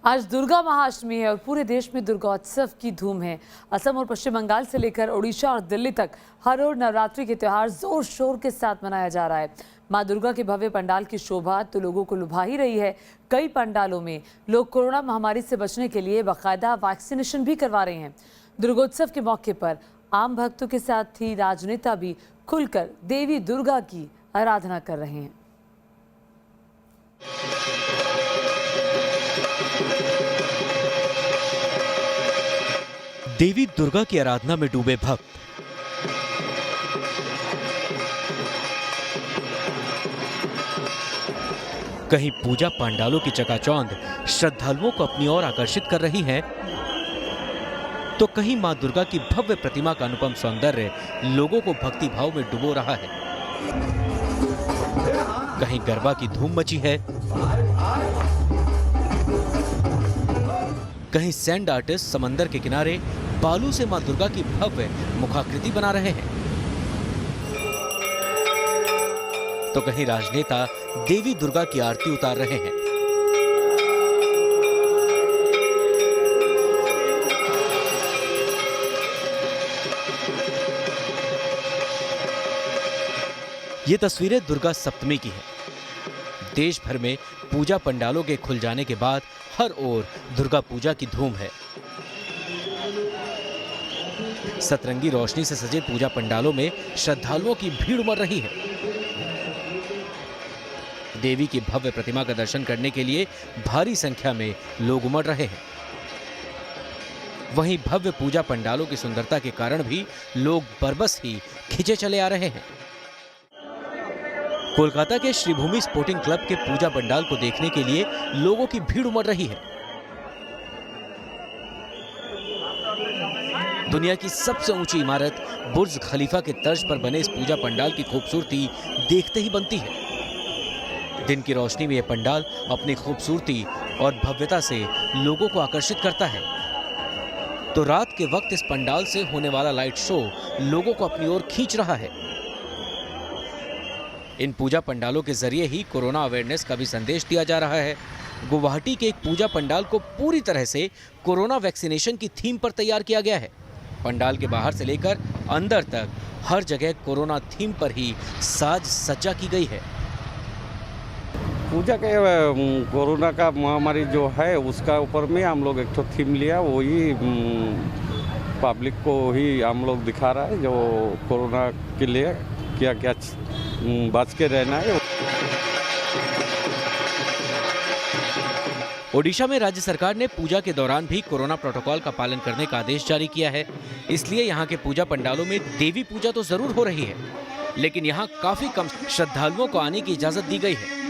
आज दुर्गा महाअष्टमी है और पूरे देश में दुर्गोत्सव की धूम है। असम और पश्चिम बंगाल से लेकर ओडिशा और दिल्ली तक हर ओर नवरात्रि के त्योहार जोर शोर के साथ मनाया जा रहा है। मां दुर्गा के भव्य पंडाल की शोभा तो लोगों को लुभा ही रही है। कई पंडालों में लोग कोरोना महामारी से बचने के लिए बाकायदा वैक्सीनेशन भी करवा रहे हैं। दुर्गोत्सव के मौके पर आम भक्तों के साथ ही राजनेता भी खुलकर देवी दुर्गा की आराधना कर रहे हैं। देवी दुर्गा की आराधना में डूबे भक्त। कहीं पूजा पंडालों की चकाचौंध श्रद्धालुओं को अपनी ओर आकर्षित कर रही है, तो कहीं मां दुर्गा की भव्य प्रतिमा का अनुपम सौंदर्य लोगों को भक्ति भाव में डुबो रहा है। कहीं गरबा की धूम मची है, कहीं सैंड आर्टिस्ट समंदर के किनारे बालू से मां दुर्गा की भव्य मुखाकृति बना रहे हैं, तो कहीं राजनेता देवी दुर्गा की आरती उतार रहे हैं। ये तस्वीरें दुर्गा सप्तमी की हैं। देश भर में पूजा पंडालों के खुल जाने के बाद हर ओर दुर्गा पूजा की धूम है। सतरंगी रोशनी से सजे पूजा पंडालों में श्रद्धालुओं की भीड़ उमड़ रही है। देवी की भव्य प्रतिमा का दर्शन करने के लिए भारी संख्या में लोग उमड़ रहे हैं। वहीं भव्य पूजा पंडालों की सुंदरता के कारण भी लोग बरबस ही खिंचे चले आ रहे हैं। कोलकाता के श्रीभूमि स्पोर्टिंग क्लब के पूजा पंडाल को देखने के लिए लोगों की भीड़ उमड़ रही है। दुनिया की सबसे ऊंची इमारत बुर्ज खलीफा के तर्ज पर बने इस पूजा पंडाल की खूबसूरती देखते ही बनती है। दिन की रोशनी में यह पंडाल अपनी खूबसूरती और भव्यता से लोगों को आकर्षित करता है, तो रात के वक्त इस पंडाल से होने वाला लाइट शो लोगों को अपनी ओर खींच रहा है। इन पूजा पंडालों के जरिए ही कोरोना अवेयरनेस का भी संदेश दिया जा रहा है। गुवाहाटी के एक पूजा पंडाल को पूरी तरह से कोरोना वैक्सीनेशन की थीम पर तैयार किया गया है। पंडाल के बाहर से लेकर अंदर तक हर जगह कोरोना थीम पर ही साज सज्जा की गई है। पूजा के कोरोना का महामारी जो है उसका ऊपर में हम लोग एक तो थीम लिया, वही पब्लिक को ही हम लोग दिखा रहा है जो कोरोना के लिए क्या क्या बच के रहना है। ओडिशा में राज्य सरकार ने पूजा के दौरान भी कोरोना प्रोटोकॉल का पालन करने का आदेश जारी किया है। इसलिए यहाँ के पूजा पंडालों में देवी पूजा तो जरूर हो रही है, लेकिन यहाँ काफी कम श्रद्धालुओं को आने की इजाजत दी गई है।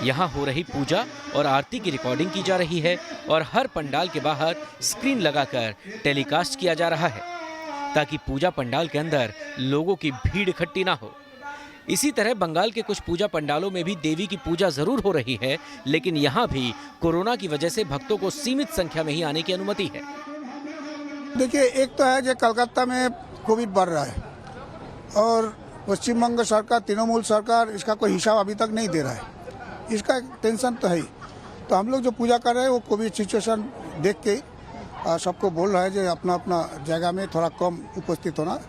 यहाँ हो रही पूजा और आरती की रिकॉर्डिंग की जा रही है और हर पंडाल के बाहर स्क्रीन लगाकर टेलीकास्ट किया जा रहा है, ताकि पूजा पंडाल के अंदर लोगों की भीड़ इकट्ठी ना हो। इसी तरह बंगाल के कुछ पूजा पंडालों में भी देवी की पूजा जरूर हो रही है, लेकिन यहाँ भी कोरोना की वजह से भक्तों को सीमित संख्या में ही आने की अनुमति है। देखिए, एक तो है जो कलकत्ता में कोविड बढ़ रहा है और पश्चिम बंग सरकार, तृणमूल सरकार इसका कोई हिसाब अभी तक नहीं दे रहा है। इसका टेंशन तो है ही। तो हम लोग जो पूजा कर रहे हैं वो कोविड सिचुएशन देख के सबको बोल रहा है जो अपना अपना जगह में थोड़ा कम उपस्थित होना।